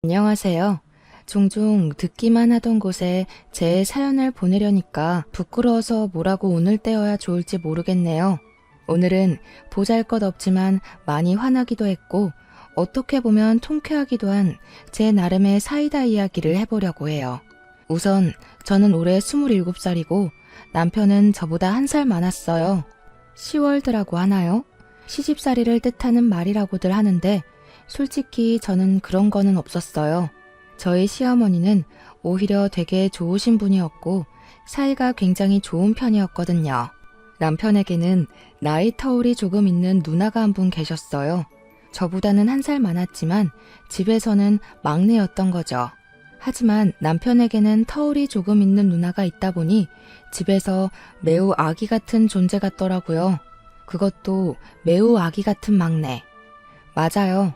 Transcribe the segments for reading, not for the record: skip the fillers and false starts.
안녕하세요. 종종 듣기만 하던 곳에 제 사연을 보내려니까 부끄러워서 뭐라고 오늘 때여야 좋을지 모르겠네요. 오늘은 보잘것없지만 많이 화나기도 했고 어떻게 보면 통쾌하기도 한 제 나름의 사이다 이야기를 해보려고 해요. 우선 저는 올해 27살이고 남편은 저보다 1살 많았어요. 시월드라고 하나요? 시집살이를 뜻하는 말이라고들 하는데 솔직히 저는 그런 거는 없었어요. 저희 시어머니는 오히려 되게 좋으신 분이었고 사이가 굉장히 좋은 편이었거든요. 남편에게는 나이 터울이 조금 있는 누나가 한 분 계셨어요. 저보다는 1살 많았지만 집에서는 막내였던 거죠. 하지만 남편에게는 터울이 조금 있는 누나가 있다 보니 집에서 매우 아기 같은 존재 같더라고요. 그것도 매우 아기 같은 막내. 맞아요.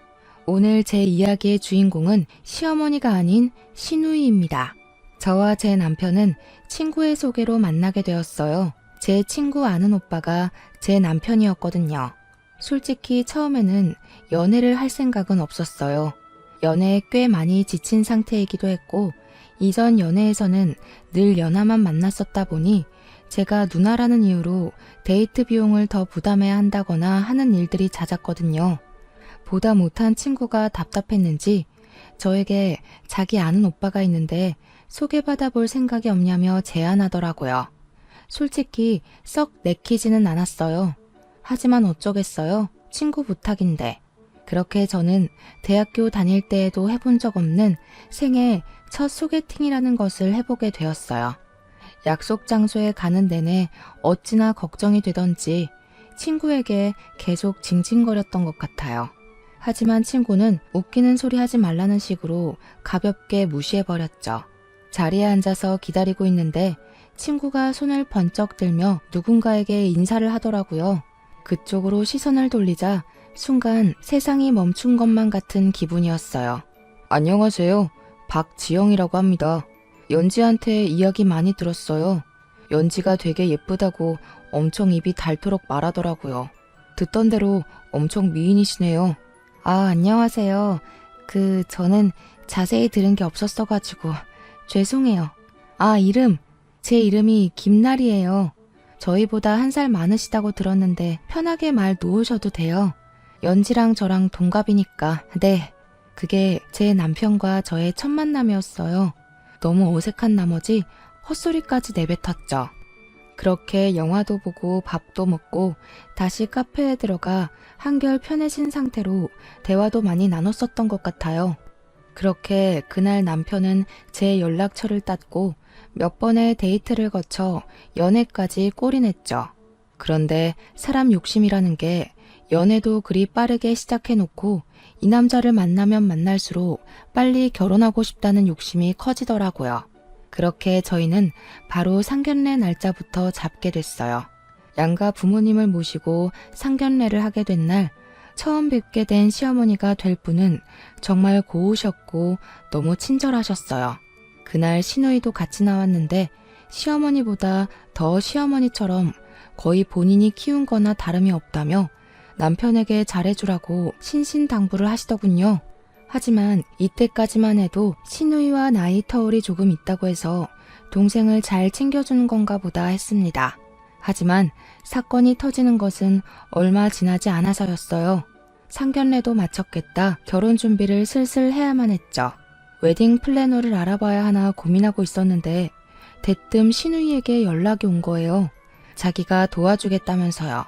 오늘 제 이야기의 주인공은 시어머니가 아닌 시누이입니다. 저와 제 남편은 친구의 소개로 만나게 되었어요. 제 친구 아는 오빠가 제 남편이었거든요. 솔직히 처음에는 연애를 할 생각은 없었어요. 연애에 꽤 많이 지친 상태이기도 했고 이전 연애에서는 늘 연하만 만났었다 보니 제가 누나라는 이유로 데이트 비용을 더 부담해야 한다거나 하는 일들이 잦았거든요. 보다 못한 친구가 답답했는지 저에게 자기 아는 오빠가 있는데 소개받아 볼 생각이 없냐며 제안하더라고요. 솔직히 썩 내키지는 않았어요. 하지만 어쩌겠어요. 친구 부탁인데. 그렇게 저는 대학교 다닐 때에도 해본 적 없는 생애 첫 소개팅이라는 것을 해보게 되었어요. 약속 장소에 가는 내내 어찌나 걱정이 되던지 친구에게 계속 징징거렸던 것 같아요. 하지만 친구는 웃기는 소리 하지 말라는 식으로 가볍게 무시해버렸죠. 자리에 앉아서 기다리고 있는데 친구가 손을 번쩍 들며 누군가에게 인사를 하더라고요. 그쪽으로 시선을 돌리자 순간 세상이 멈춘 것만 같은 기분이었어요. 안녕하세요. 박지영이라고 합니다. 연지한테 이야기 많이 들었어요. 연지가 되게 예쁘다고 엄청 입이 닳도록 말하더라고요. 듣던 대로 엄청 미인이시네요. 아, 안녕하세요. 저는 자세히 들은 게 없었어가지고 죄송해요. 아, 제 이름이 김나리예요. 저희보다 1살 많으시다고 들었는데 편하게 말 놓으셔도 돼요. 연지랑 저랑 동갑이니까. 네, 그게 제 남편과 저의 첫 만남이었어요. 너무 어색한 나머지 헛소리까지 내뱉었죠. 그렇게 영화도 보고 밥도 먹고 다시 카페에 들어가 한결 편해진 상태로 대화도 많이 나눴었던 것 같아요. 그렇게 그날 남편은 제 연락처를 땄고 몇 번의 데이트를 거쳐 연애까지 골인했죠. 그런데 사람 욕심이라는 게 연애도 그리 빠르게 시작해놓고 이 남자를 만나면 만날수록 빨리 결혼하고 싶다는 욕심이 커지더라고요. 그렇게 저희는 바로 상견례 날짜부터 잡게 됐어요. 양가 부모님을 모시고 상견례를 하게 된 날 처음 뵙게 된 시어머니가 될 분은 정말 고우셨고 너무 친절하셨어요. 그날 시누이도 같이 나왔는데 시어머니보다 더 시어머니처럼 거의 본인이 키운 거나 다름이 없다며 남편에게 잘해주라고 신신당부를 하시더군요. 하지만 이때까지만 해도 시누이와 나이 터울이 조금 있다고 해서 동생을 잘 챙겨주는 건가 보다 했습니다. 하지만 사건이 터지는 것은 얼마 지나지 않아서였어요. 상견례도 마쳤겠다 결혼 준비를 슬슬 해야만 했죠. 웨딩 플래너를 알아봐야 하나 고민하고 있었는데 대뜸 시누이에게 연락이 온 거예요. 자기가 도와주겠다면서요.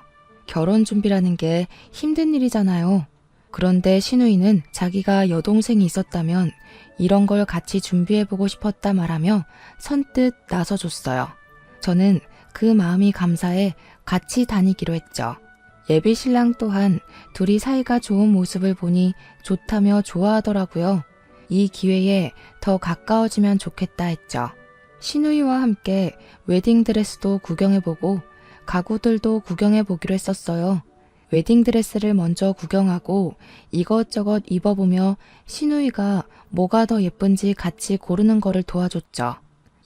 결혼 준비라는 게 힘든 일이잖아요. 그런데 시누이는 자기가 여동생이 있었다면 이런 걸 같이 준비해보고 싶었다 말하며 선뜻 나서줬어요. 저는 그 마음이 감사해 같이 다니기로 했죠. 예비 신랑 또한 둘이 사이가 좋은 모습을 보니 좋다며 좋아하더라고요. 이 기회에 더 가까워지면 좋겠다 했죠. 시누이와 함께 웨딩드레스도 구경해보고 가구들도 구경해보기로 했었어요. 웨딩드레스를 먼저 구경하고 이것저것 입어보며 시누이가 뭐가 더 예쁜지 같이 고르는 거를 도와줬죠.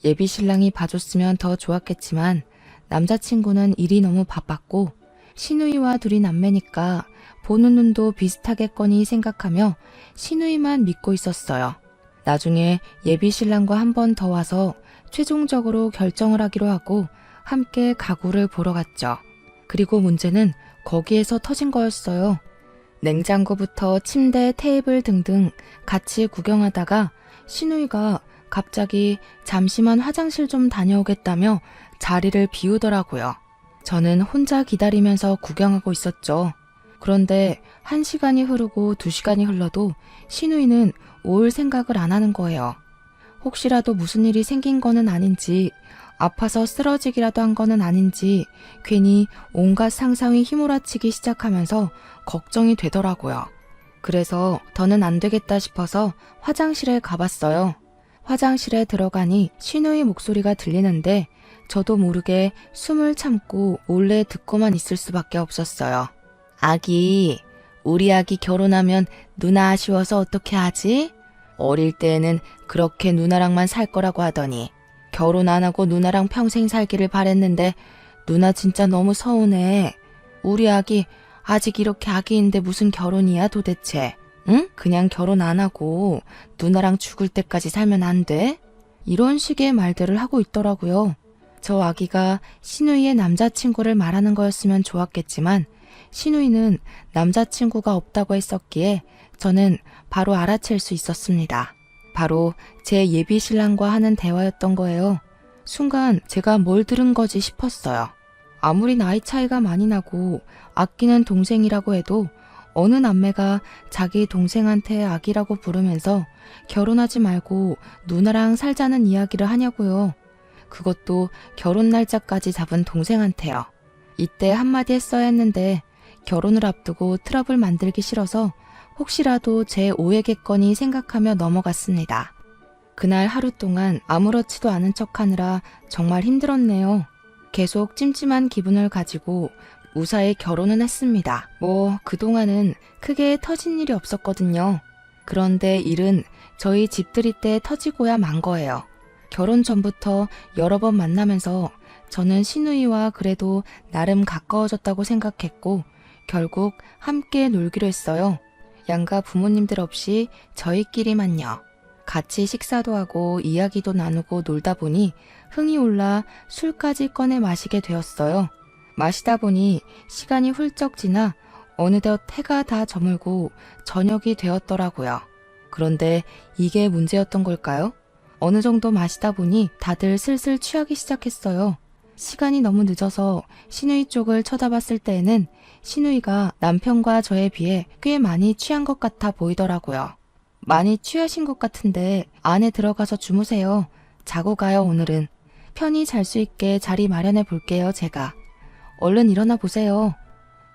예비 신랑이 봐줬으면 더 좋았겠지만 남자친구는 일이 너무 바빴고 시누이와 둘이 남매니까 보는 눈도 비슷하겠거니 생각하며 시누이만 믿고 있었어요. 나중에 예비 신랑과 한 번 더 와서 최종적으로 결정을 하기로 하고 함께 가구를 보러 갔죠. 그리고 문제는 거기에서 터진 거였어요. 냉장고부터 침대, 테이블 등등 같이 구경하다가 신우이가 갑자기 잠시만 화장실 좀 다녀오겠다며 자리를 비우더라고요. 저는 혼자 기다리면서 구경하고 있었죠. 그런데 1시간이 흐르고 2시간이 흘러도 신우이는 올 생각을 안 하는 거예요. 혹시라도 무슨 일이 생긴 거는 아닌지, 아파서 쓰러지기라도 한 거는 아닌지 괜히 온갖 상상이 휘몰아치기 시작하면서 걱정이 되더라고요. 그래서 더는 안 되겠다 싶어서 화장실에 가봤어요. 화장실에 들어가니 신우이 목소리가 들리는데 저도 모르게 숨을 참고 몰래 듣고만 있을 수밖에 없었어요. 아기, 우리 아기 결혼하면 누나 아쉬워서 어떻게 하지? 어릴 때에는 그렇게 누나랑만 살 거라고 하더니 결혼 안 하고 누나랑 평생 살기를 바랬는데 누나 진짜 너무 서운해. 우리 아기 아직 이렇게 아기인데 무슨 결혼이야 도대체? 응? 그냥 결혼 안 하고 누나랑 죽을 때까지 살면 안 돼? 이런 식의 말들을 하고 있더라고요. 저 아기가 신우이의 남자친구를 말하는 거였으면 좋았겠지만 신우이는 남자친구가 없다고 했었기에 저는 바로 알아챌 수 있었습니다. 바로 제 예비 신랑과 하는 대화였던 거예요. 순간 제가 뭘 들은 거지 싶었어요. 아무리 나이 차이가 많이 나고 아끼는 동생이라고 해도 어느 남매가 자기 동생한테 아기라고 부르면서 결혼하지 말고 누나랑 살자는 이야기를 하냐고요. 그것도 결혼 날짜까지 잡은 동생한테요. 이때 한마디 했어야 했는데 결혼을 앞두고 트러블 만들기 싫어서 혹시라도 제 오해겠거니 생각하며 넘어갔습니다. 그날 하루 동안 아무렇지도 않은 척하느라 정말 힘들었네요. 계속 찜찜한 기분을 가지고 무사히 결혼은 했습니다. 그동안은 크게 터진 일이 없었거든요. 그런데 일은 저희 집들이 때 터지고야 만 거예요. 결혼 전부터 여러 번 만나면서 저는 신우이와 그래도 나름 가까워졌다고 생각했고 결국 함께 놀기로 했어요. 양가 부모님들 없이 저희끼리만요. 같이 식사도 하고 이야기도 나누고 놀다 보니 흥이 올라 술까지 꺼내 마시게 되었어요. 마시다 보니 시간이 훌쩍 지나 어느덧 해가 다 저물고 저녁이 되었더라고요. 그런데 이게 문제였던 걸까요? 어느 정도 마시다 보니 다들 슬슬 취하기 시작했어요. 시간이 너무 늦어서 신우이 쪽을 쳐다봤을 때에는 신우이가 남편과 저에 비해 꽤 많이 취한 것 같아 보이더라고요. 많이 취하신 것 같은데 안에 들어가서 주무세요. 자고 가요 오늘은. 편히 잘 수 있게 자리 마련해 볼게요 제가. 얼른 일어나 보세요.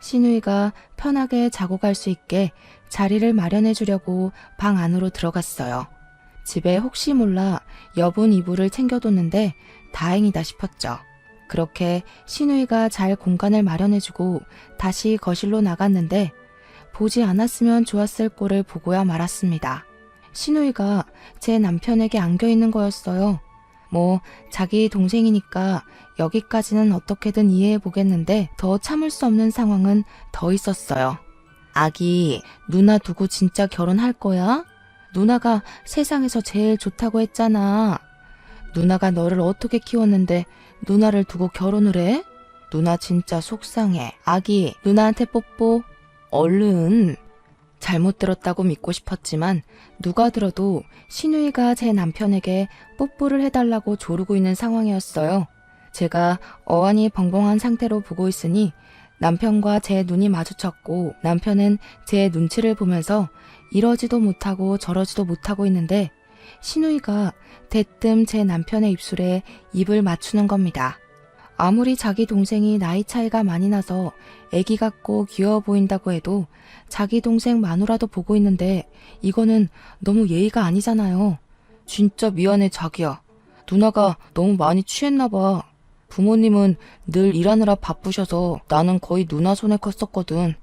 신우이가 편하게 자고 갈 수 있게 자리를 마련해 주려고 방 안으로 들어갔어요. 집에 혹시 몰라 여분 이불을 챙겨뒀는데 다행이다 싶었죠. 그렇게 신우이가 잘 공간을 마련해주고 다시 거실로 나갔는데 보지 않았으면 좋았을 꼴을 보고야 말았습니다. 신우이가 제 남편에게 안겨있는 거였어요. 자기 동생이니까 여기까지는 어떻게든 이해해보겠는데 더 참을 수 없는 상황은 더 있었어요. 아기, 누나 두고 진짜 결혼할 거야? 누나가 세상에서 제일 좋다고 했잖아. 누나가 너를 어떻게 키웠는데 누나를 두고 결혼을 해? 누나 진짜 속상해. 아기, 누나한테 뽀뽀. 얼른. 잘못 들었다고 믿고 싶었지만 누가 들어도 신우이가 제 남편에게 뽀뽀를 해달라고 조르고 있는 상황이었어요. 제가 어안이 벙벙한 상태로 보고 있으니 남편과 제 눈이 마주쳤고 남편은 제 눈치를 보면서 이러지도 못하고 저러지도 못하고 있는데 신우이가 대뜸 제 남편의 입술에 입을 맞추는 겁니다. 아무리 자기 동생이 나이 차이가 많이 나서 애기 같고 귀여워 보인다고 해도 자기 동생 마누라도 보고 있는데 이거는 너무 예의가 아니잖아요. 진짜 미안해 자기야. 누나가 너무 많이 취했나 봐. 부모님은 늘 일하느라 바쁘셔서 나는 거의 누나 손에 컸었거든.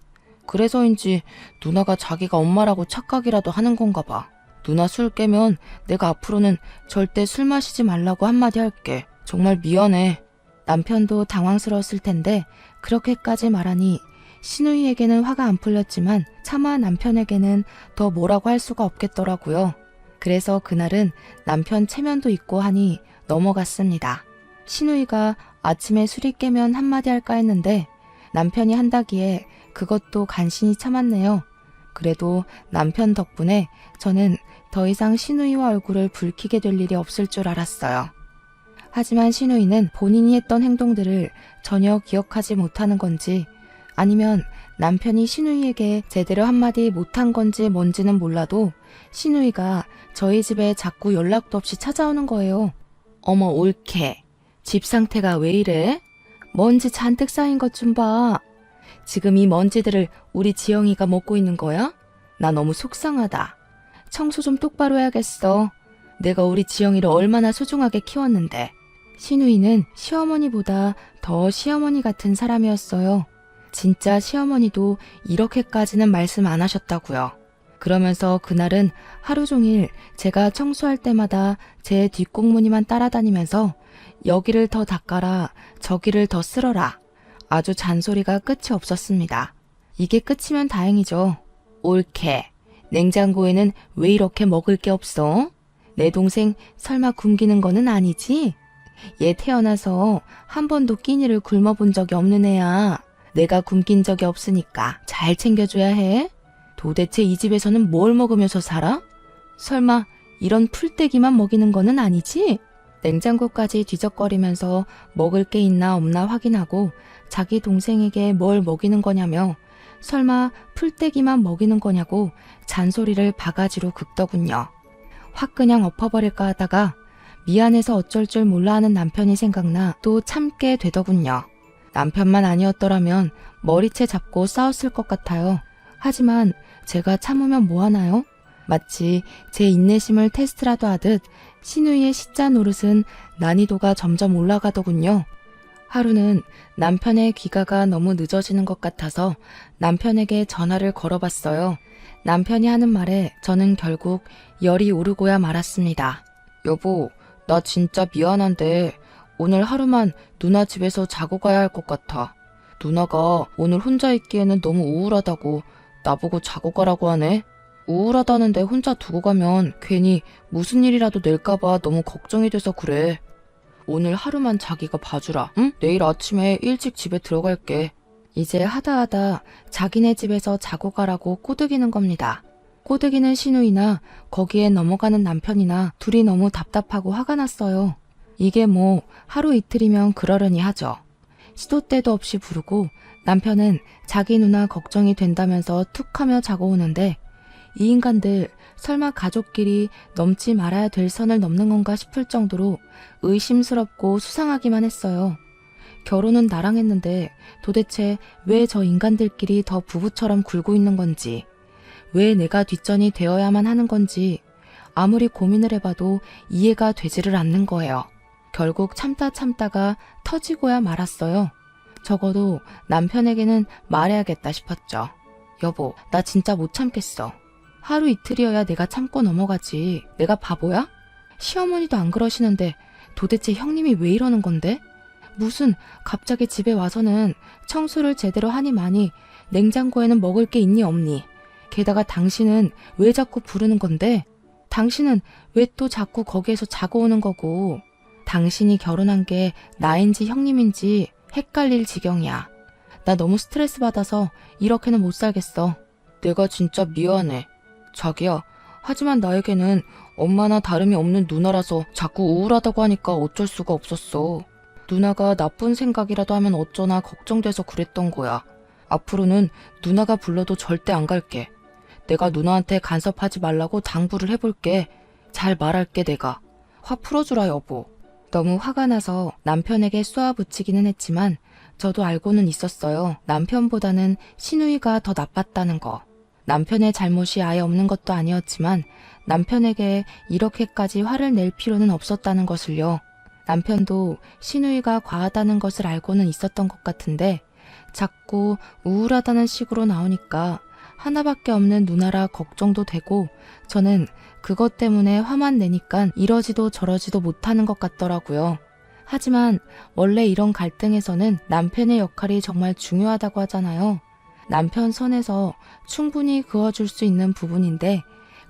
그래서인지 누나가 자기가 엄마라고 착각이라도 하는 건가 봐. 누나 술 깨면 내가 앞으로는 절대 술 마시지 말라고 한마디 할게. 정말 미안해. 남편도 당황스러웠을 텐데 그렇게까지 말하니 신우이에게는 화가 안 풀렸지만 차마 남편에게는 더 뭐라고 할 수가 없겠더라고요. 그래서 그날은 남편 체면도 있고 하니 넘어갔습니다. 신우이가 아침에 술이 깨면 한마디 할까 했는데 남편이 한다기에 그것도 간신히 참았네요. 그래도 남편 덕분에 저는 더 이상 신우이와 얼굴을 붉히게 될 일이 없을 줄 알았어요. 하지만 신우이는 본인이 했던 행동들을 전혀 기억하지 못하는 건지 아니면 남편이 신우이에게 제대로 한마디 못한 건지 뭔지는 몰라도 신우이가 저희 집에 자꾸 연락도 없이 찾아오는 거예요. 어머 옳게. 집 상태가 왜 이래? 먼지 잔뜩 쌓인 것 좀 봐. 지금 이 먼지들을 우리 지영이가 먹고 있는 거야? 나 너무 속상하다. 청소 좀 똑바로 해야겠어. 내가 우리 지영이를 얼마나 소중하게 키웠는데. 신우이는 시어머니보다 더 시어머니 같은 사람이었어요. 진짜 시어머니도 이렇게까지는 말씀 안 하셨다고요. 그러면서 그날은 하루 종일 제가 청소할 때마다 제 뒷공무니만 따라다니면서 여기를 더 닦아라, 저기를 더 쓸어라. 아주 잔소리가 끝이 없었습니다. 이게 끝이면 다행이죠. 옳게. 냉장고에는 왜 이렇게 먹을 게 없어? 내 동생 설마 굶기는 거는 아니지? 얘 태어나서 한 번도 끼니를 굶어본 적이 없는 애야. 내가 굶긴 적이 없으니까 잘 챙겨줘야 해. 도대체 이 집에서는 뭘 먹으면서 살아? 설마 이런 풀떼기만 먹이는 거는 아니지? 냉장고까지 뒤적거리면서 먹을 게 있나 없나 확인하고 자기 동생에게 뭘 먹이는 거냐며 설마 풀떼기만 먹이는 거냐고 잔소리를 바가지로 긁더군요. 확 그냥 엎어버릴까 하다가 미안해서 어쩔 줄 몰라 하는 남편이 생각나 또 참게 되더군요. 남편만 아니었더라면 머리채 잡고 싸웠을 것 같아요. 하지만 제가 참으면 뭐하나요? 마치 제 인내심을 테스트라도 하듯 신우이의 시자 노릇은 난이도가 점점 올라가더군요. 하루는 남편의 귀가가 너무 늦어지는 것 같아서 남편에게 전화를 걸어봤어요. 남편이 하는 말에 저는 결국 열이 오르고야 말았습니다. 여보, 나 진짜 미안한데 오늘 하루만 누나 집에서 자고 가야 할 것 같아. 누나가 오늘 혼자 있기에는 너무 우울하다고 나보고 자고 가라고 하네. 우울하다는데 혼자 두고 가면 괜히 무슨 일이라도 낼까봐 너무 걱정이 돼서 그래. 오늘 하루만 자기가 봐주라. 응? 내일 아침에 일찍 집에 들어갈게. 이제 하다하다 자기네 집에서 자고 가라고 꼬드기는 겁니다. 꼬드기는 신우이나 거기에 넘어가는 남편이나 둘이 너무 답답하고 화가 났어요. 이게 뭐 하루 이틀이면 그러려니 하죠. 시도 때도 없이 부르고 남편은 자기 누나 걱정이 된다면서 툭하며 자고 오는데 이 인간들 설마 가족끼리 넘지 말아야 될 선을 넘는 건가 싶을 정도로 의심스럽고 수상하기만 했어요. 결혼은 나랑 했는데 도대체 왜 저 인간들끼리 더 부부처럼 굴고 있는 건지, 왜 내가 뒷전이 되어야만 하는 건지 아무리 고민을 해봐도 이해가 되지를 않는 거예요. 결국 참다가 터지고야 말았어요. 적어도 남편에게는 말해야겠다 싶었죠. 여보, 나 진짜 못 참겠어. 하루 이틀이어야 내가 참고 넘어가지. 내가 바보야? 시어머니도 안 그러시는데 도대체 형님이 왜 이러는 건데? 무슨 갑자기 집에 와서는 청소를 제대로 하니 마니 냉장고에는 먹을 게 있니 없니? 게다가 당신은 왜 자꾸 부르는 건데? 당신은 왜 또 자꾸 거기에서 자고 오는 거고? 당신이 결혼한 게 나인지 형님인지 헷갈릴 지경이야. 나 너무 스트레스 받아서 이렇게는 못 살겠어. 내가 진짜 미안해. 자기야, 하지만 나에게는 엄마나 다름이 없는 누나라서 자꾸 우울하다고 하니까 어쩔 수가 없었어. 누나가 나쁜 생각이라도 하면 어쩌나 걱정돼서 그랬던 거야. 앞으로는 누나가 불러도 절대 안 갈게. 내가 누나한테 간섭하지 말라고 당부를 해볼게. 잘 말할게 내가. 화 풀어주라 여보. 너무 화가 나서 남편에게 쏘아붙이기는 했지만 저도 알고는 있었어요. 남편보다는 신우이가 더 나빴다는 거. 남편의 잘못이 아예 없는 것도 아니었지만 남편에게 이렇게까지 화를 낼 필요는 없었다는 것을요. 남편도 신우이가 과하다는 것을 알고는 있었던 것 같은데 자꾸 우울하다는 식으로 나오니까 하나밖에 없는 누나라 걱정도 되고 저는 그것 때문에 화만 내니까 이러지도 저러지도 못하는 것 같더라고요. 하지만 원래 이런 갈등에서는 남편의 역할이 정말 중요하다고 하잖아요. 남편 선에서 충분히 그어줄 수 있는 부분인데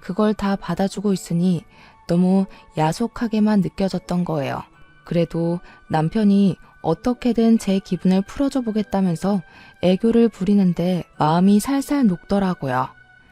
그걸 다 받아주고 있으니 너무 야속하게만 느껴졌던 거예요. 그래도 남편이 어떻게든 제 기분을 풀어줘 보겠다면서 애교를 부리는데 마음이 살살 녹더라고요.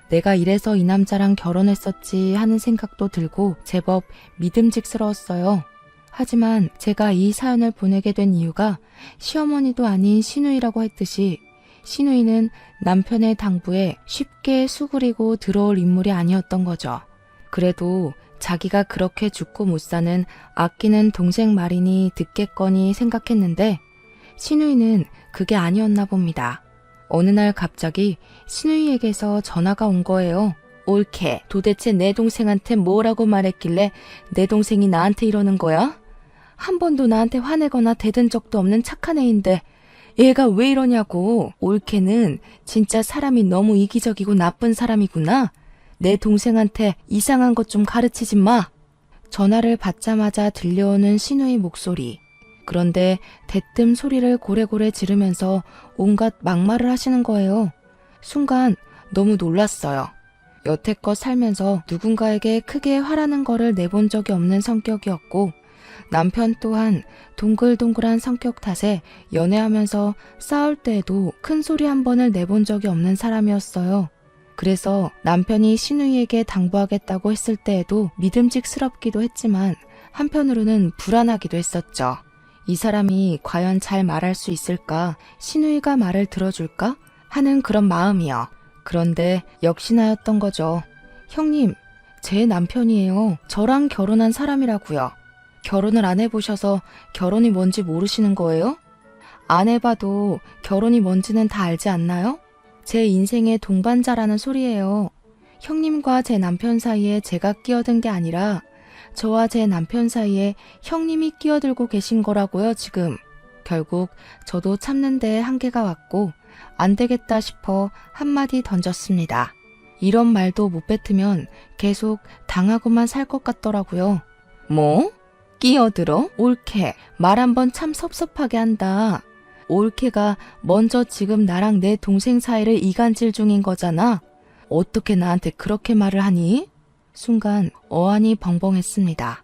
내가 이래서 이 남자랑 결혼했었지 하는 생각도 들고 제법 믿음직스러웠어요. 하지만 제가 이 사연을 보내게 된 이유가 시어머니도 아닌 시누이라고 했듯이 시누이는 남편의 당부에 쉽게 수그리고 들어올 인물이 아니었던 거죠. 그래도 자기가 그렇게 죽고 못 사는 아끼는 동생 말이니 듣겠거니 생각했는데 시누이는 그게 아니었나 봅니다. 어느 날 갑자기 시누이에게서 전화가 온 거예요. 옳게 도대체 내 동생한테 뭐라고 말했길래 내 동생이 나한테 이러는 거야? 한 번도 나한테 화내거나 대든 적도 없는 착한 애인데 얘가 왜 이러냐고. 옳게는 진짜 사람이 너무 이기적이고 나쁜 사람이구나. 내 동생한테 이상한 것 좀 가르치지 마. 전화를 받자마자 들려오는 시누이 목소리. 그런데 대뜸 소리를 고래고래 지르면서 온갖 막말을 하시는 거예요. 순간 너무 놀랐어요. 여태껏 살면서 누군가에게 크게 화라는 거를 내본 적이 없는 성격이었고 남편 또한 동글동글한 성격 탓에 연애하면서 싸울 때에도 큰 소리 한 번을 내본 적이 없는 사람이었어요. 그래서 남편이 시누이에게 당부하겠다고 했을 때에도 믿음직스럽기도 했지만 한편으로는 불안하기도 했었죠. 이 사람이 과연 잘 말할 수 있을까? 시누이가 말을 들어줄까? 하는 그런 마음이요. 그런데 역시나였던 거죠. 형님, 제 남편이에요. 저랑 결혼한 사람이라고요. 결혼을 안 해보셔서 결혼이 뭔지 모르시는 거예요? 안 해봐도 결혼이 뭔지는 다 알지 않나요? 제 인생의 동반자라는 소리예요. 형님과 제 남편 사이에 제가 끼어든 게 아니라 저와 제 남편 사이에 형님이 끼어들고 계신 거라고요, 지금. 결국 저도 참는데 한계가 왔고 안 되겠다 싶어 한마디 던졌습니다. 이런 말도 못 뱉으면 계속 당하고만 살 것 같더라고요. 뭐? 끼어들어? 옳게. 말 한번 참 섭섭하게 한다. 옳게가 먼저 지금 나랑 내 동생 사이를 이간질 중인 거잖아. 어떻게 나한테 그렇게 말을 하니? 순간 어안이 벙벙했습니다.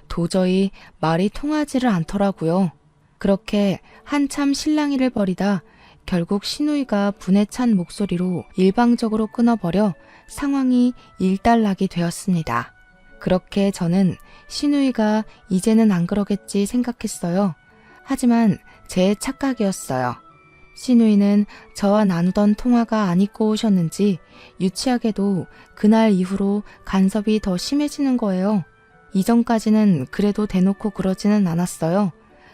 도저히 말이 통하지를 않더라고요. 그렇게 한참 실랑이를 벌이다 결국 시누이가 분에 찬 목소리로 일방적으로 끊어버려 상황이 일단락이 되었습니다. 그렇게 저는 시누이가 이제는 안 그러겠지 생각했어요. 하지만 제 착각이었어요. 시누이는 저와 나누던 통화가 안 잊고 오셨는지 유치하게도 그날 이후로 간섭이 더 심해지는 거예요. 이전까지는 그래도 대놓고 그러지는 않았어요.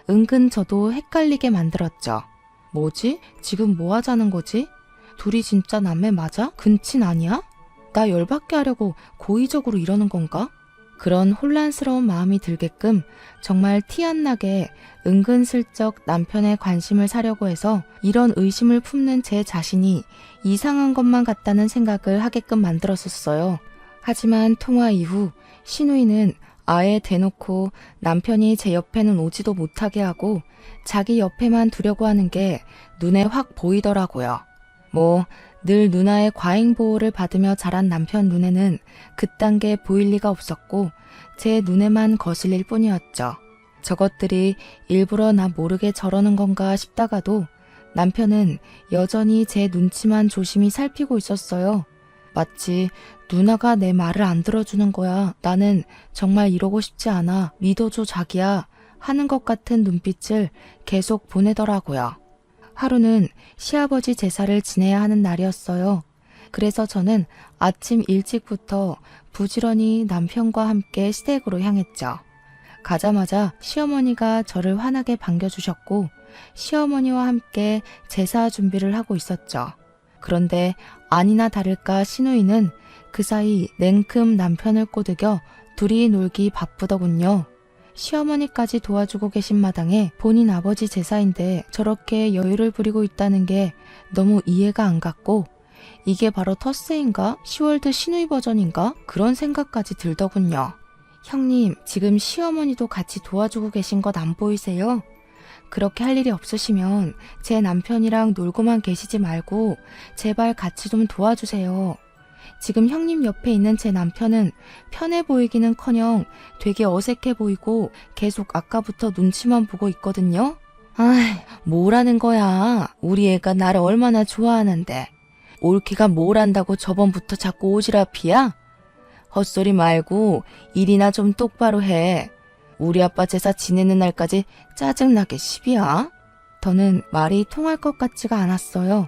은근 저도 헷갈리게 만들었죠. 뭐지? 지금 뭐 하자는 거지? 둘이 진짜 남매 맞아? 근친 아니야? 나 열받게 하려고 고의적으로 이러는 건가? 그런 혼란스러운 마음이 들게끔 정말 티 안 나게 은근슬쩍 남편의 관심을 사려고 해서 이런 의심을 품는 제 자신이 이상한 것만 같다는 생각을 하게끔 만들었었어요. 하지만 통화 이후 시누이는 아예 대놓고 남편이 제 옆에는 오지도 못하게 하고 자기 옆에만 두려고 하는 게 눈에 확 보이더라고요. 늘 누나의 과잉 보호를 받으며 자란 남편 눈에는 그딴 게 보일 리가 없었고 제 눈에만 거슬릴 뿐이었죠. 저것들이 일부러 나 모르게 저러는 건가 싶다가도 남편은 여전히 제 눈치만 조심히 살피고 있었어요. 마치 누나가 내 말을 안 들어주는 거야. 나는 정말 이러고 싶지 않아. 믿어줘 자기야. 하는 것 같은 눈빛을 계속 보내더라고요. 하루는 시아버지 제사를 지내야 하는 날이었어요. 그래서 저는 아침 일찍부터 부지런히 남편과 함께 시댁으로 향했죠. 가자마자 시어머니가 저를 환하게 반겨주셨고 시어머니와 함께 제사 준비를 하고 있었죠. 그런데 아니나 다를까 시누이는 그 사이 냉큼 남편을 꼬드겨 둘이 놀기 바쁘더군요. 시어머니까지 도와주고 계신 마당에 본인 아버지 제사인데 저렇게 여유를 부리고 있다는 게 너무 이해가 안 갔고 이게 바로 텃세인가? 시월드 시누이 버전인가? 그런 생각까지 들더군요. 형님, 지금 시어머니도 같이 도와주고 계신 것 안 보이세요? 그렇게 할 일이 없으시면 제 남편이랑 놀고만 계시지 말고 제발 같이 좀 도와주세요. 지금 형님 옆에 있는 제 남편은 편해 보이기는커녕 되게 어색해 보이고 계속 아까부터 눈치만 보고 있거든요. 아이, 뭐라는 거야. 우리 애가 나를 얼마나 좋아하는데. 올케가 뭘 안다고 저번부터 자꾸 오지랖이야? 헛소리 말고 일이나 좀 똑바로 해. 우리 아빠 제사 지내는 날까지 짜증나게 시비야. 더는 말이 통할 것 같지가 않았어요.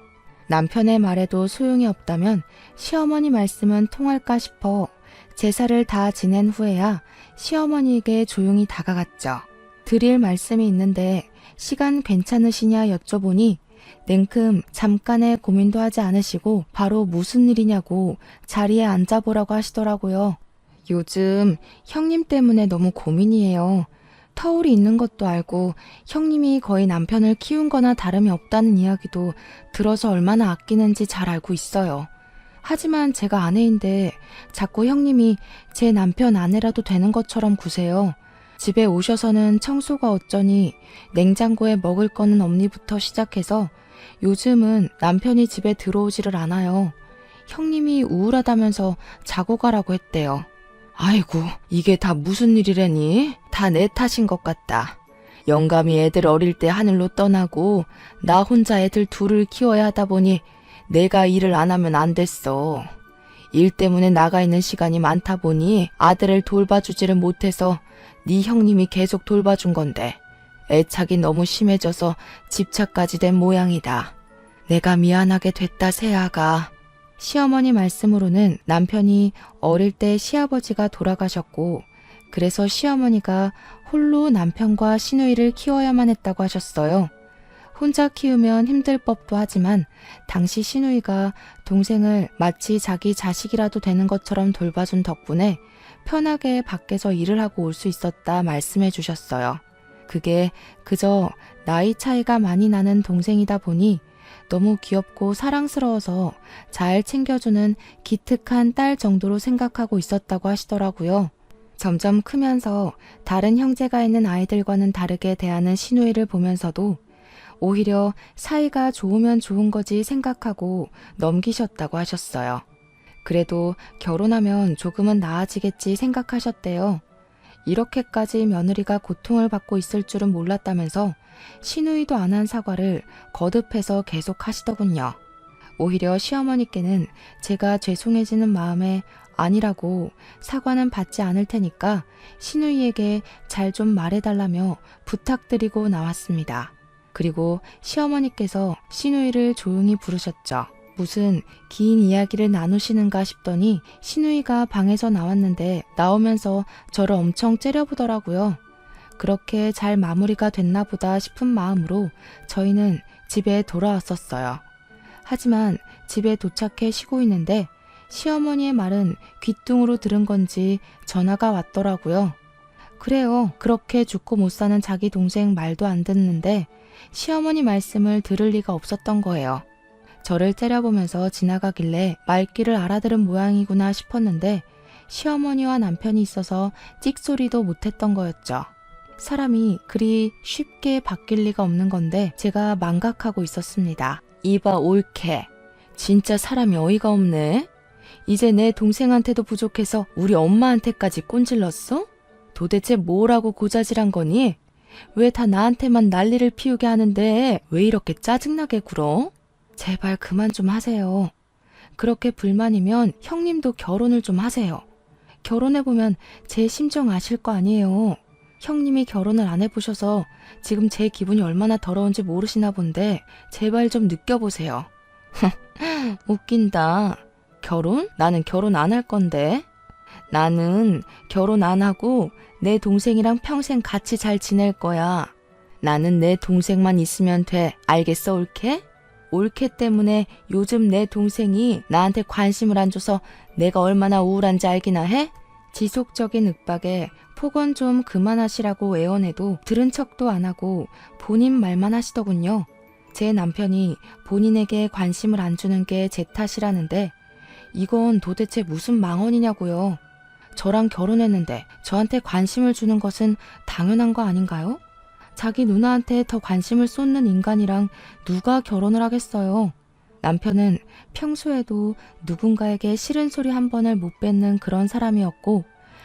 남편의 말에도 소용이 없다면 시어머니 말씀은 통할까 싶어 제사를 다 지낸 후에야 시어머니에게 조용히 다가갔죠. 드릴 말씀이 있는데 시간 괜찮으시냐 여쭤보니 냉큼 잠깐의 고민도 하지 않으시고 바로 무슨 일이냐고 자리에 앉아보라고 하시더라고요. 요즘 형님 때문에 너무 고민이에요. 터울이 있는 것도 알고 형님이 거의 남편을 키운 거나 다름이 없다는 이야기도 들어서 얼마나 아끼는지 잘 알고 있어요. 하지만 제가 아내인데 자꾸 형님이 제 남편 아내라도 되는 것처럼 구세요. 집에 오셔서는 청소가 어쩌니 냉장고에 먹을 거는 없니부터 시작해서 요즘은 남편이 집에 들어오지를 않아요. 형님이 우울하다면서 자고 가라고 했대요. 아이고, 이게 다 무슨 일이래니? 다 내 탓인 것 같다. 영감이 애들 어릴 때 하늘로 떠나고 나 혼자 애들 둘을 키워야 하다 보니 내가 일을 안 하면 안 됐어. 일 때문에 나가 있는 시간이 많다 보니 아들을 돌봐주지를 못해서 네 형님이 계속 돌봐준 건데 애착이 너무 심해져서 집착까지 된 모양이다. 내가 미안하게 됐다, 새아가. 시어머니 말씀으로는 남편이 어릴 때 시아버지가 돌아가셨고 그래서 시어머니가 홀로 남편과 시누이를 키워야만 했다고 하셨어요. 혼자 키우면 힘들 법도 하지만 당시 시누이가 동생을 마치 자기 자식이라도 되는 것처럼 돌봐준 덕분에 편하게 밖에서 일을 하고 올 수 있었다 말씀해 주셨어요. 그게 그저 나이 차이가 많이 나는 동생이다 보니 너무 귀엽고 사랑스러워서 잘 챙겨주는 기특한 딸 정도로 생각하고 있었다고 하시더라고요. 점점 크면서 다른 형제가 있는 아이들과는 다르게 대하는 시누이를 보면서도 오히려 사이가 좋으면 좋은 거지 생각하고 넘기셨다고 하셨어요. 그래도 결혼하면 조금은 나아지겠지 생각하셨대요. 이렇게까지 며느리가 고통을 받고 있을 줄은 몰랐다면서 시누이도 안 한 사과를 거듭해서 계속 하시더군요. 오히려 시어머니께는 제가 죄송해지는 마음에 아니라고 사과는 받지 않을 테니까 시누이에게 잘 좀 말해달라며 부탁드리고 나왔습니다. 그리고 시어머니께서 시누이를 조용히 부르셨죠. 무슨 긴 이야기를 나누시는가 싶더니 시누이가 방에서 나왔는데 나오면서 저를 엄청 째려보더라고요. 그렇게 잘 마무리가 됐나 보다 싶은 마음으로 저희는 집에 돌아왔었어요. 하지만 집에 도착해 쉬고 있는데 시어머니의 말은 귓등으로 들은 건지 전화가 왔더라고요. 그래요. 그렇게 죽고 못 사는 자기 동생 말도 안 듣는데 시어머니 말씀을 들을 리가 없었던 거예요. 저를 째려보면서 지나가길래 말귀를 알아들은 모양이구나 싶었는데 시어머니와 남편이 있어서 찍소리도 못했던 거였죠. 사람이 그리 쉽게 바뀔 리가 없는 건데 제가 망각하고 있었습니다. 이봐 올케, 진짜 사람이 어이가 없네. 이제 내 동생한테도 부족해서 우리 엄마한테까지 꼰질렀어? 도대체 뭐라고 고자질한 거니? 왜 다 나한테만 난리를 피우게 하는데 왜 이렇게 짜증나게 굴어? 제발 그만 좀 하세요. 그렇게 불만이면 형님도 결혼을 좀 하세요. 결혼해보면 제 심정 아실 거 아니에요. 형님이 결혼을 안 해보셔서 지금 제 기분이 얼마나 더러운지 모르시나 본데 제발 좀 느껴보세요. 웃긴다. 결혼? 나는 결혼 안 할 건데. 나는 결혼 안 하고 내 동생이랑 평생 같이 잘 지낼 거야. 나는 내 동생만 있으면 돼. 알겠어, 올케? 올케 때문에 요즘 내 동생이 나한테 관심을 안 줘서 내가 얼마나 우울한지 알기나 해? 지속적인 윽박에 폭언 좀 그만하시라고 애원해도 들은 척도 안 하고 본인 말만 하시더군요. 제 남편이 본인에게 관심을 안 주는 게 제 탓이라는데 이건 도대체 무슨 망언이냐고요. 저랑 결혼했는데 저한테 관심을 주는 것은 당연한 거 아닌가요? 자기 누나한테 더 관심을 쏟는 인간이랑 누가 결혼을 하겠어요. 남편은 평소에도 누군가에게 싫은 소리 한 번을 못 뱉는 그런 사람이었고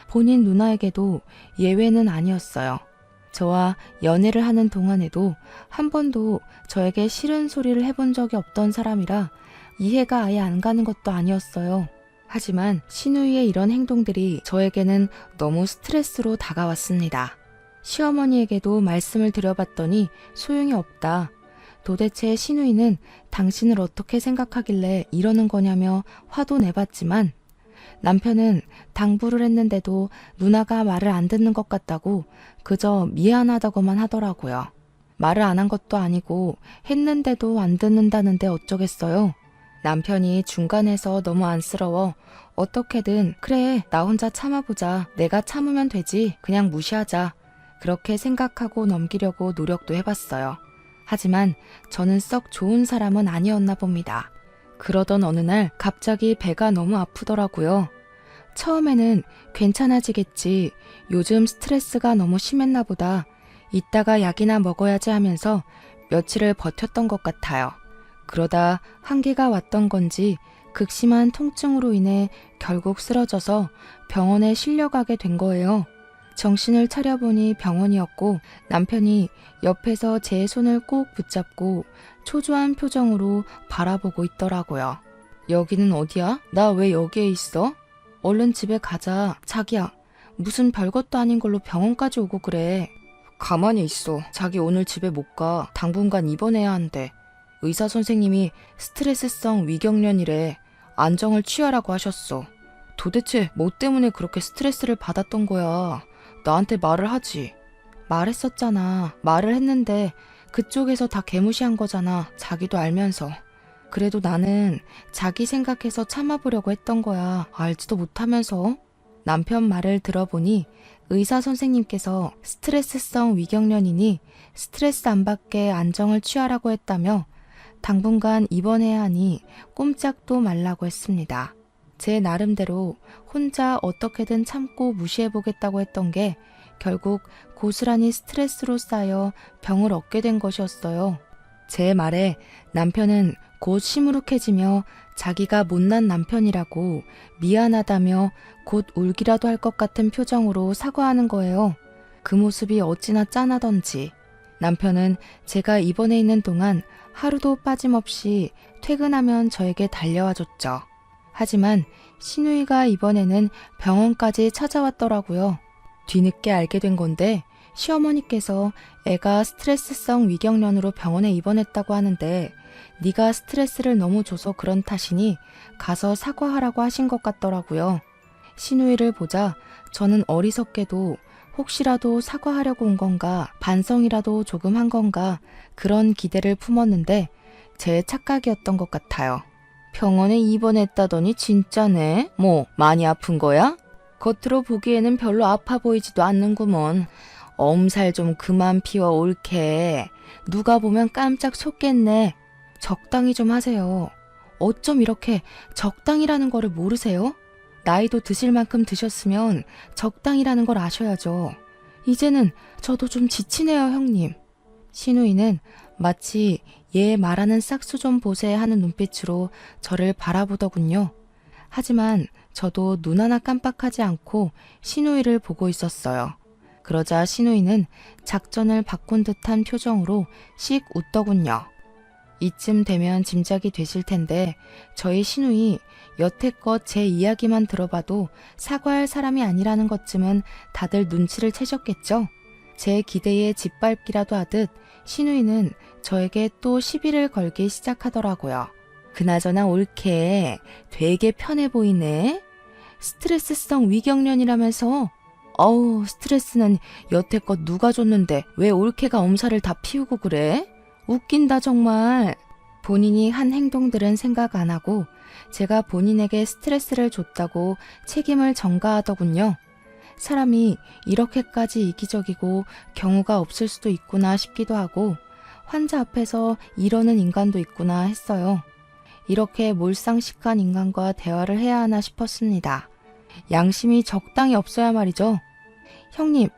본인 누나에게도 예외는 아니었어요. 저와 연애를 하는 동안에도 한 번도 저에게 싫은 소리를 해본 적이 없던 사람이라 이해가 아예 안 가는 것도 아니었어요. 하지만 신우이의 이런 행동들이 저에게는 너무 스트레스로 다가왔습니다. 시어머니에게도 말씀을 드려봤더니 소용이 없다. 도대체 신우이는 당신을 어떻게 생각하길래 이러는 거냐며 화도 내봤지만 남편은 당부를 했는데도 누나가 말을 안 듣는 것 같다고 그저 미안하다고만 하더라고요. 말을 안 한 것도 아니고 했는데도 안 듣는다는데 어쩌겠어요. 남편이 중간에서 너무 안쓰러워 어떻게든 그래 나 혼자 참아보자 내가 참으면 되지 그냥 무시하자 그렇게 생각하고 넘기려고 노력도 해봤어요. 하지만 저는 썩 좋은 사람은 아니었나 봅니다. 그러던 어느 날 갑자기 배가 너무 아프더라고요. 처음에는 괜찮아지겠지. 요즘 스트레스가 너무 심했나 보다. 이따가 약이나 먹어야지 하면서 며칠을 버텼던 것 같아요. 그러다 한계가 왔던 건지 극심한 통증으로 인해 결국 쓰러져서 병원에 실려가게 된 거예요. 정신을 차려보니 병원이었고 남편이 옆에서 제 손을 꼭 붙잡고 초조한 표정으로 바라보고 있더라고요. 여기는 어디야? 나 왜 여기에 있어? 얼른 집에 가자. 자기야, 무슨 별것도 아닌 걸로 병원까지 오고 그래. 가만히 있어. 자기 오늘 집에 못 가. 당분간 입원해야 한대. 의사 선생님이 스트레스성 위경련이래. 안정을 취하라고 하셨어. 도대체 뭐 때문에 그렇게 스트레스를 받았던 거야? 나한테 말을 하지. 말했었잖아. 말을 했는데 그쪽에서 다 개무시한 거잖아. 자기도 알면서. 그래도 나는 자기 생각해서 참아보려고 했던 거야. 알지도 못하면서. 남편 말을 들어보니 의사 선생님께서 스트레스성 위경련이니 스트레스 안 받게 안정을 취하라고 했다며 당분간 입원해야 하니 꼼짝도 말라고 했습니다. 제 나름대로 혼자 어떻게든 참고 무시해보겠다고 했던 게 결국 고스란히 스트레스로 쌓여 병을 얻게 된 것이었어요. 제 말에 남편은 곧 시무룩해지며 자기가 못난 남편이라고 미안하다며 곧 울기라도 할 것 같은 표정으로 사과하는 거예요. 그 모습이 어찌나 짠하던지. 남편은 제가 입원해 있는 동안 하루도 빠짐없이 퇴근하면 저에게 달려와 줬죠. 하지만 신우이가 이번에는 병원까지 찾아왔더라고요. 뒤늦게 알게 된 건데 시어머니께서 애가 스트레스성 위경련으로 병원에 입원했다고 하는데 네가 스트레스를 너무 줘서 그런 탓이니 가서 사과하라고 하신 것 같더라고요. 신우이를 보자 저는 어리석게도 혹시라도 사과하려고 온 건가 반성이라도 조금 한 건가 그런 기대를 품었는데 제 착각이었던 것 같아요. 병원에 입원했다더니 진짜네? 뭐 많이 아픈 거야? 겉으로 보기에는 별로 아파 보이지도 않는구먼. 엄살 좀 그만 피워 옳게. 누가 보면 깜짝 속겠네. 적당히 좀 하세요. 어쩜 이렇게 적당이라는 거를 모르세요? 나이도 드실 만큼 드셨으면 적당이라는 걸 아셔야죠. 이제는 저도 좀 지치네요, 형님. 신우이는 마치 얘 말하는 싹수 좀 보세 하는 눈빛으로 저를 바라보더군요. 하지만 저도 눈 하나 깜빡하지 않고 신우이를 보고 있었어요. 그러자 신우이는 작전을 바꾼 듯한 표정으로 씩 웃더군요. 이쯤 되면 짐작이 되실 텐데 저희 신우이 여태껏 제 이야기만 들어봐도 사과할 사람이 아니라는 것쯤은 다들 눈치를 채셨겠죠? 제 기대에 짓밟기라도 하듯 신우이는 저에게 또 시비를 걸기 시작하더라고요. 그나저나 옳게 되게 편해 보이네. 스트레스성 위경련이라면서. 어우, 스트레스는 여태껏 누가 줬는데 왜 옳게가 엄살을 다 피우고 그래? 웃긴다 정말. 본인이 한 행동들은 생각 안 하고 제가 본인에게 스트레스를 줬다고 책임을 전가하더군요. 사람이 이렇게까지 이기적이고 경우가 없을 수도 있구나 싶기도 하고 환자 앞에서 이러는 인간도 있구나 했어요. 이렇게 몰상식한 인간과 대화를 해야 하나 싶었습니다. 양심이 적당히 없어야 말이죠. 형님,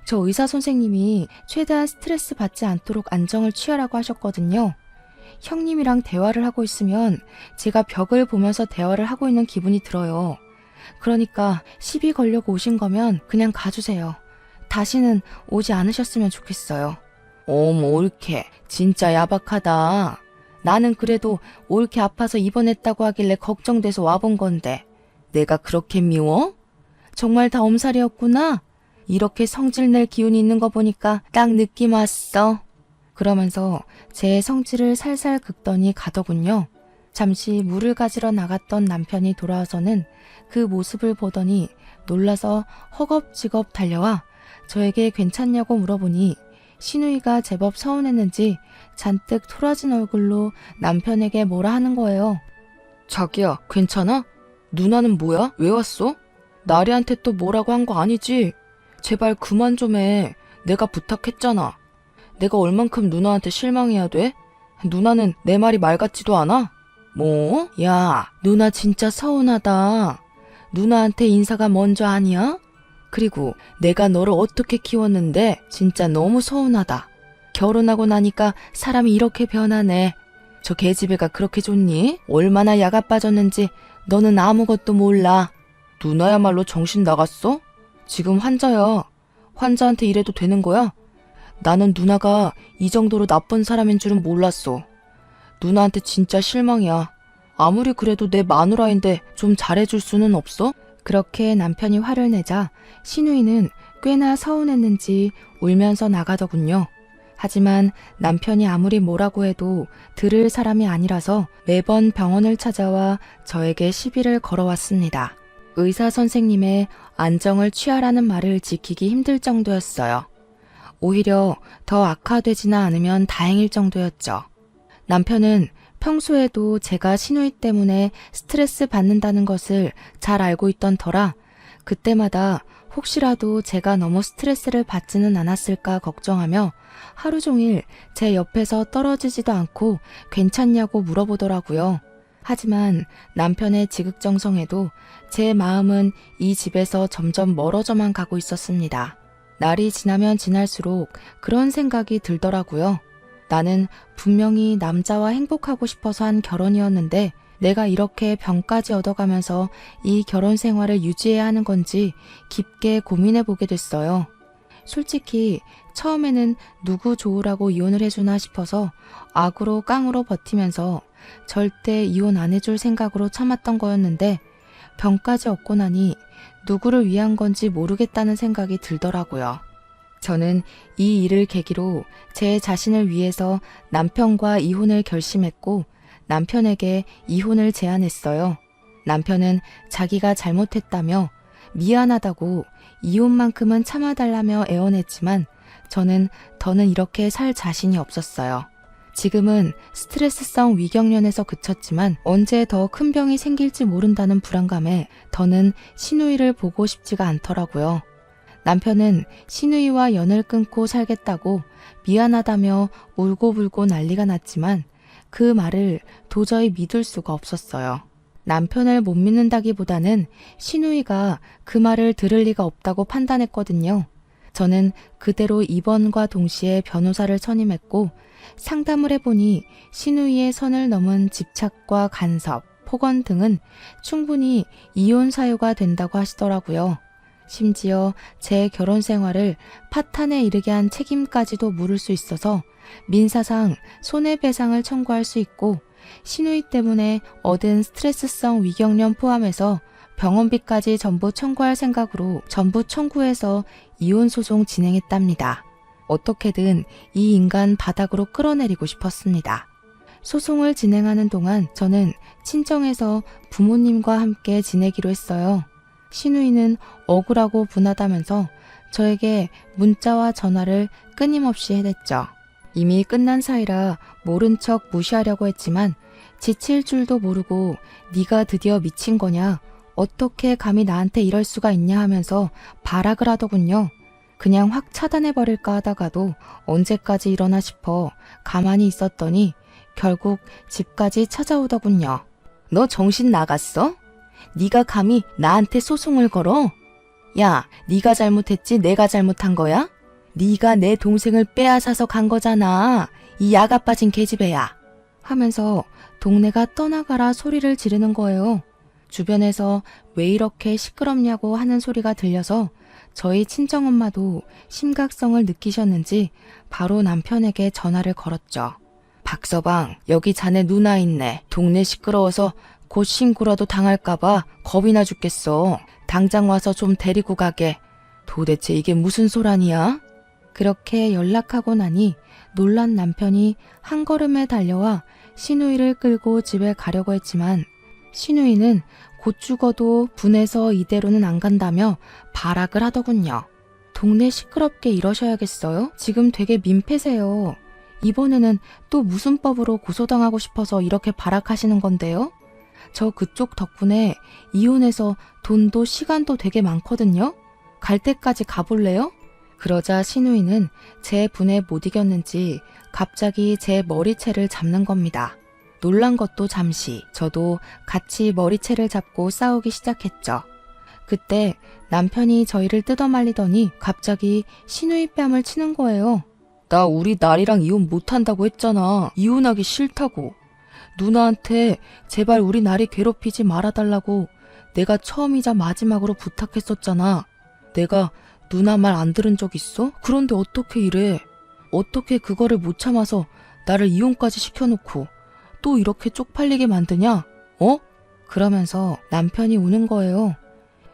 저 의사 선생님이 최대한 스트레스 받지 않도록 안정을 취하라고 하셨거든요. 형님이랑 대화를 하고 있으면 제가 벽을 보면서 대화를 하고 있는 기분이 들어요. 그러니까 시비 걸려고 오신 거면 그냥 가주세요. 다시는 오지 않으셨으면 좋겠어요. 어머, 옳게. 진짜 야박하다. 나는 그래도 옳게 아파서 입원했다고 하길래 걱정돼서 와본 건데 내가 그렇게 미워? 정말 다 엄살이었구나. 이렇게 성질낼 기운이 있는 거 보니까 딱 느낌 왔어. 그러면서 제 성질을 살살 긁더니 가더군요. 잠시 물을 가지러 나갔던 남편이 돌아와서는 그 모습을 보더니 놀라서 허겁지겁 달려와 저에게 괜찮냐고 물어보니 시누이가 제법 서운했는지 잔뜩 토라진 얼굴로 남편에게 뭐라 하는 거예요. 자기야, 괜찮아? 누나는 뭐야? 왜 왔어? 나리한테 또 뭐라고 한 거 아니지? 제발 그만 좀 해. 내가 부탁했잖아. 내가 얼만큼 누나한테 실망해야 돼? 누나는 내 말이 말 같지도 않아? 뭐? 야, 누나 진짜 서운하다. 누나한테 인사가 먼저 아니야? 그리고 내가 너를 어떻게 키웠는데 진짜 너무 서운하다. 결혼하고 나니까 사람이 이렇게 변하네. 저 계집애가 그렇게 좋니? 얼마나 야가 빠졌는지 너는 아무것도 몰라. 누나야말로 정신 나갔어? 지금 환자야. 환자한테 이래도 되는 거야? 나는 누나가 이 정도로 나쁜 사람인 줄은 몰랐어. 누나한테 진짜 실망이야. 아무리 그래도 내 마누라인데 좀 잘해줄 수는 없어? 그렇게 남편이 화를 내자 시누이는 꽤나 서운했는지 울면서 나가더군요. 하지만 남편이 아무리 뭐라고 해도 들을 사람이 아니라서 매번 병원을 찾아와 저에게 시비를 걸어왔습니다. 의사 선생님의 안정을 취하라는 말을 지키기 힘들 정도였어요. 오히려 더 악화되지나 않으면 다행일 정도였죠. 남편은 평소에도 제가 시누이 때문에 스트레스 받는다는 것을 잘 알고 있던 터라 그때마다 혹시라도 제가 너무 스트레스를 받지는 않았을까 걱정하며 하루 종일 제 옆에서 떨어지지도 않고 괜찮냐고 물어보더라고요. 하지만 남편의 지극정성에도 제 마음은 이 집에서 점점 멀어져만 가고 있었습니다. 날이 지나면 지날수록 그런 생각이 들더라고요. 나는 분명히 남자와 행복하고 싶어서 한 결혼이었는데 내가 이렇게 병까지 얻어가면서 이 결혼 생활을 유지해야 하는 건지 깊게 고민해 보게 됐어요. 솔직히 처음에는 누구 좋으라고 이혼을 해주나 싶어서 악으로 깡으로 버티면서 절대 이혼 안 해줄 생각으로 참았던 거였는데 병까지 얻고 나니 누구를 위한 건지 모르겠다는 생각이 들더라고요. 저는 이 일을 계기로 제 자신을 위해서 남편과 이혼을 결심했고 남편에게 이혼을 제안했어요. 남편은 자기가 잘못했다며 미안하다고 이혼만큼은 참아달라며 애원했지만 저는 더는 이렇게 살 자신이 없었어요. 지금은 스트레스성 위경련에서 그쳤지만 언제 더 큰 병이 생길지 모른다는 불안감에 더는 시누이를 보고 싶지가 않더라고요. 남편은 시누이와 연을 끊고 살겠다고 미안하다며 울고불고 난리가 났지만 그 말을 도저히 믿을 수가 없었어요. 남편을 못 믿는다기보다는 시누이가 그 말을 들을 리가 없다고 판단했거든요. 저는 그대로 입원과 동시에 변호사를 선임했고 상담을 해보니 시누이의 선을 넘은 집착과 간섭, 폭언 등은 충분히 이혼 사유가 된다고 하시더라고요. 심지어 제 결혼 생활을 파탄에 이르게 한 책임까지도 물을 수 있어서 민사상 손해배상을 청구할 수 있고 시누이 때문에 얻은 스트레스성 위경련 포함해서 병원비까지 전부 청구할 생각으로 전부 청구해서 이혼소송 진행했답니다. 어떻게든 이 인간 바닥으로 끌어내리고 싶었습니다. 소송을 진행하는 동안 저는 친정에서 부모님과 함께 지내기로 했어요. 시누이는 억울하고 분하다면서 저에게 문자와 전화를 끊임없이 해댔죠. 이미 끝난 사이라 모른 척 무시하려고 했지만 지칠 줄도 모르고 네가 드디어 미친 거냐? 어떻게 감히 나한테 이럴 수가 있냐 하면서 발악을 하더군요. 그냥 확 차단해버릴까 하다가도 언제까지 이러나 싶어 가만히 있었더니 결국 집까지 찾아오더군요. 너 정신 나갔어? 네가 감히 나한테 소송을 걸어? 야, 네가 잘못했지 내가 잘못한 거야? 네가 내 동생을 빼앗아서 간 거잖아. 이 야가 빠진 계집애야. 하면서 동네가 떠나가라 소리를 지르는 거예요. 주변에서 왜 이렇게 시끄럽냐고 하는 소리가 들려서 저희 친정엄마도 심각성을 느끼셨는지 바로 남편에게 전화를 걸었죠. 박서방, 여기 자네 누나 있네. 동네 시끄러워서 곧 신고라도 당할까봐 겁이나 죽겠어. 당장 와서 좀 데리고 가게. 도대체 이게 무슨 소란이야? 그렇게 연락하고 나니 놀란 남편이 한 걸음에 달려와 시누이를 끌고 집에 가려고 했지만 시누이는 곧 죽어도 분해서 이대로는 안 간다며 발악을 하더군요. 동네 시끄럽게 이러셔야겠어요? 지금 되게 민폐세요. 이번에는 또 무슨 법으로 고소당하고 싶어서 이렇게 발악하시는 건데요? 저 그쪽 덕분에 이혼해서 돈도 시간도 되게 많거든요? 갈 때까지 가볼래요? 그러자 시누이는 제 분에 못 이겼는지 갑자기 제 머리채를 잡는 겁니다. 놀란 것도 잠시 저도 같이 머리채를 잡고 싸우기 시작했죠. 그때 남편이 저희를 뜯어말리더니 갑자기 시누이 뺨을 치는 거예요. 나 우리 나리랑 이혼 못한다고 했잖아. 이혼하기 싫다고. 누나한테 제발 우리 나리 괴롭히지 말아달라고 내가 처음이자 마지막으로 부탁했었잖아. 내가 누나 말 안 들은 적 있어? 그런데 어떻게 이래? 어떻게 그거를 못 참아서 나를 이혼까지 시켜놓고 또 이렇게 쪽팔리게 만드냐? 어? 그러면서 남편이 우는 거예요.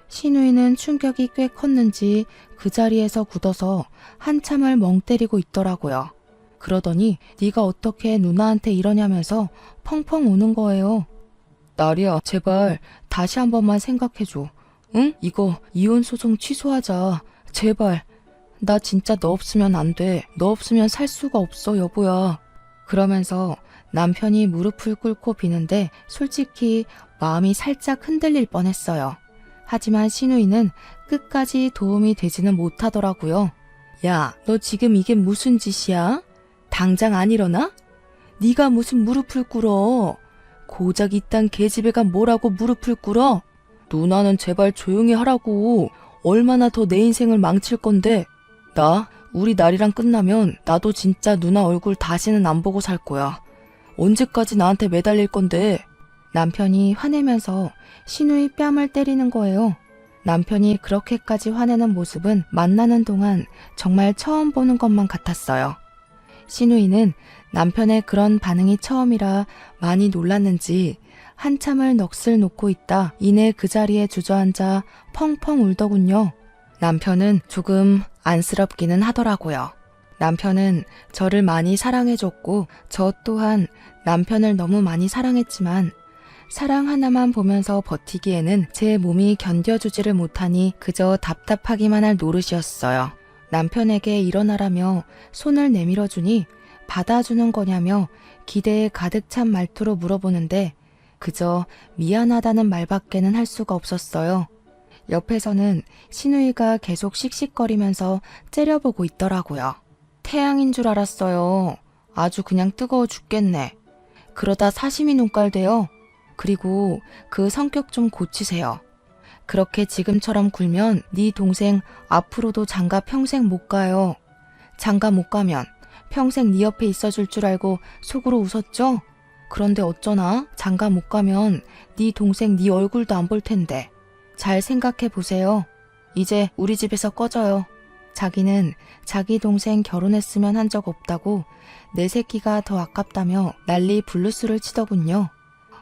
시누이는 충격이 꽤 컸는지 그 자리에서 굳어서 한참을 멍 때리고 있더라고요. 그러더니 네가 어떻게 누나한테 이러냐면서 펑펑 우는 거예요. 나리야, 제발 다시 한 번만 생각해줘. 응? 이거 이혼 소송 취소하자. 제발. 나 진짜 너 없으면 안 돼. 너 없으면 살 수가 없어, 여보야. 그러면서 남편이 무릎을 꿇고 비는데 솔직히 마음이 살짝 흔들릴 뻔했어요. 하지만 시누이는 끝까지 도움이 되지는 못하더라고요. 야, 너 지금 이게 무슨 짓이야? 당장 안 일어나? 네가 무슨 무릎을 꿇어? 고작 이딴 계집애가 뭐라고 무릎을 꿇어? 누나는 제발 조용히 하라고. 얼마나 더 내 인생을 망칠 건데. 우리 날이랑 끝나면 나도 진짜 누나 얼굴 다시는 안 보고 살 거야. 언제까지 나한테 매달릴 건데. 남편이 화내면서 시누이 뺨을 때리는 거예요. 남편이 그렇게까지 화내는 모습은 만나는 동안 정말 처음 보는 것만 같았어요. 시누이는 남편의 그런 반응이 처음이라 많이 놀랐는지 한참을 넋을 놓고 있다 이내 그 자리에 주저앉아 펑펑 울더군요. 남편은 조금 안쓰럽기는 하더라고요. 남편은 저를 많이 사랑해줬고 저 또한 남편을 너무 많이 사랑했지만 사랑 하나만 보면서 버티기에는 제 몸이 견뎌주지를 못하니 그저 답답하기만 할 노릇이었어요. 남편에게 일어나라며 손을 내밀어주니 받아주는 거냐며 기대에 가득 찬 말투로 물어보는데 그저 미안하다는 말밖에는 할 수가 없었어요. 옆에서는 시누이가 계속 씩씩거리면서 째려보고 있더라고요. 태양인 줄 알았어요. 아주 그냥 뜨거워 죽겠네. 그러다 사시미 눈깔 돼요. 그리고 그 성격 좀 고치세요. 그렇게 지금처럼 굴면 네 동생 앞으로도 장가 평생 못 가요. 장가 못 가면 평생 네 옆에 있어줄 줄 알고 속으로 웃었죠? 그런데 어쩌나 장가 못 가면 네 동생 네 얼굴도 안 볼 텐데. 잘 생각해 보세요. 이제 우리 집에서 꺼져요. 자기는 자기 동생 결혼했으면 한 적 없다고 내 새끼가 더 아깝다며 난리 블루스를 치더군요.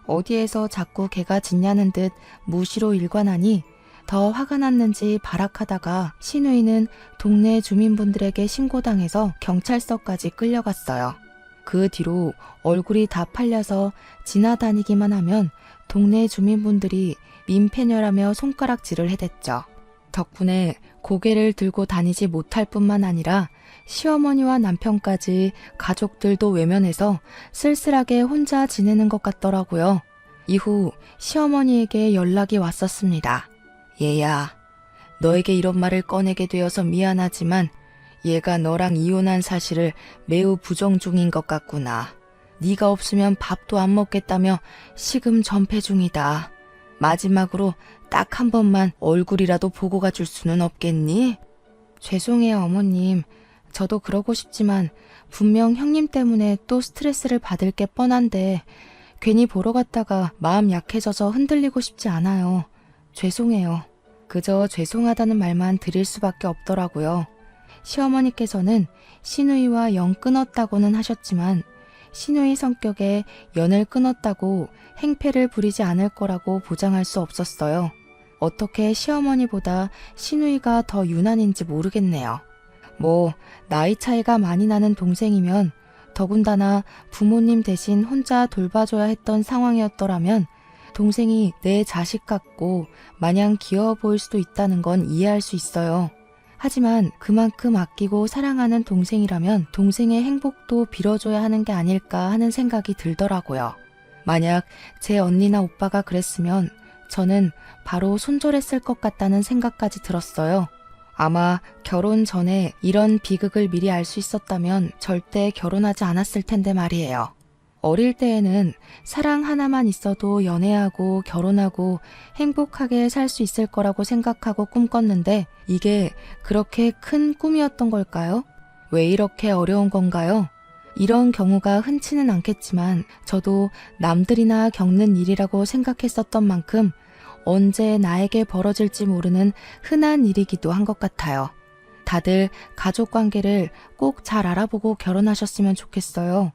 어디에서 자꾸 개가 짖냐는 듯 무시로 일관하니 더 화가 났는지 발악하다가 시누이는 동네 주민분들에게 신고당해서 경찰서까지 끌려갔어요. 그 뒤로 얼굴이 다 팔려서 지나다니기만 하면 동네 주민분들이 민폐녀라며 손가락질을 해댔죠. 덕분에 고개를 들고 다니지 못할 뿐만 아니라 시어머니와 남편까지 가족들도 외면해서 쓸쓸하게 혼자 지내는 것 같더라고요. 이후 시어머니에게 연락이 왔었습니다. 얘야, 너에게 이런 말을 꺼내게 되어서 미안하지만 얘가 너랑 이혼한 사실을 매우 부정 중인 것 같구나. 네가 없으면 밥도 안 먹겠다며 식음 전폐 중이다. 마지막으로 딱 한 번만 얼굴이라도 보고 가줄 수는 없겠니? 죄송해요, 어머님. 저도 그러고 싶지만 분명 형님 때문에 또 스트레스를 받을 게 뻔한데 괜히 보러 갔다가 마음 약해져서 흔들리고 싶지 않아요. 죄송해요. 그저 죄송하다는 말만 드릴 수밖에 없더라고요. 시어머니께서는 시누이와 영 끊었다고는 하셨지만 시누이 성격에 연을 끊었다고 행패를 부리지 않을 거라고 보장할 수 없었어요. 어떻게 시어머니보다 시누이가 더 유난인지 모르겠네요. 나이 차이가 많이 나는 동생이면 더군다나 부모님 대신 혼자 돌봐줘야 했던 상황이었더라면 동생이 내 자식 같고 마냥 귀여워 보일 수도 있다는 건 이해할 수 있어요. 하지만 그만큼 아끼고 사랑하는 동생이라면 동생의 행복도 빌어줘야 하는 게 아닐까 하는 생각이 들더라고요. 만약 제 언니나 오빠가 그랬으면 저는 바로 손절했을 것 같다는 생각까지 들었어요. 아마 결혼 전에 이런 비극을 미리 알 수 있었다면 절대 결혼하지 않았을 텐데 말이에요. 어릴 때에는 사랑 하나만 있어도 연애하고 결혼하고 행복하게 살 수 있을 거라고 생각하고 꿈꿨는데 이게 그렇게 큰 꿈이었던 걸까요? 왜 이렇게 어려운 건가요? 이런 경우가 흔치는 않겠지만 저도 남들이나 겪는 일이라고 생각했었던 만큼 언제 나에게 벌어질지 모르는 흔한 일이기도 한 것 같아요. 다들 가족 관계를 꼭 잘 알아보고 결혼하셨으면 좋겠어요.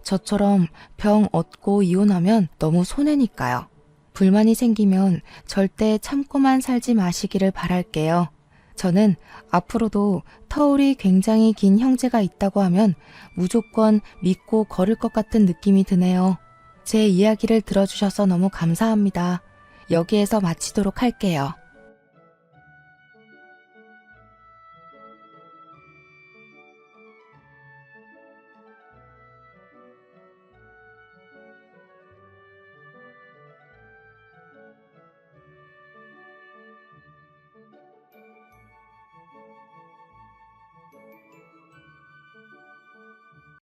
저처럼 병 얻고 이혼하면 너무 손해니까요. 불만이 생기면 절대 참고만 살지 마시기를 바랄게요. 저는 앞으로도 터울이 굉장히 긴 형제가 있다고 하면 무조건 믿고 걸을 것 같은 느낌이 드네요. 제 이야기를 들어주셔서 너무 감사합니다. 여기에서 마치도록 할게요.